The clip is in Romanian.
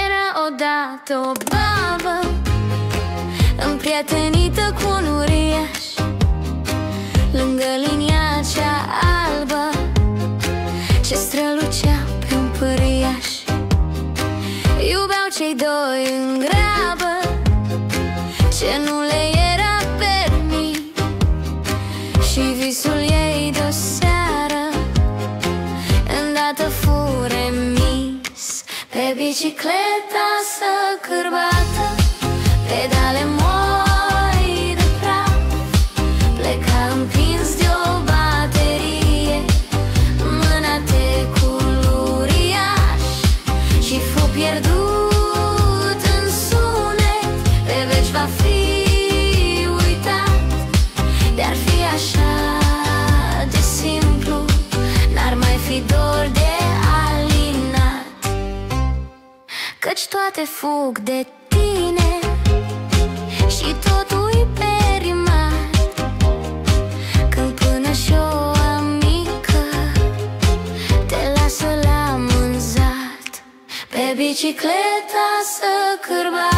Era odată o babă împrietenită cu un uriaș, lângă linia cea albă ce strălucea pe un păriaș. Iubeau cei doi în grabă ce nu le era permis, și visul ei de-o seară îndată fu remis. Pe bicicleta să cârbată, pedale moi de praf, pleca împins de o baterie, mânate cu uriaș, și fu pierdut în sunet, pe veci va fi uitat. De-ar fi așa de simplu, n-ar mai fi dor de alinat, căci toate fug de tine și totul-i perimat. Când până și o amică te lasă la mânzat, pe bicicleta să cârba.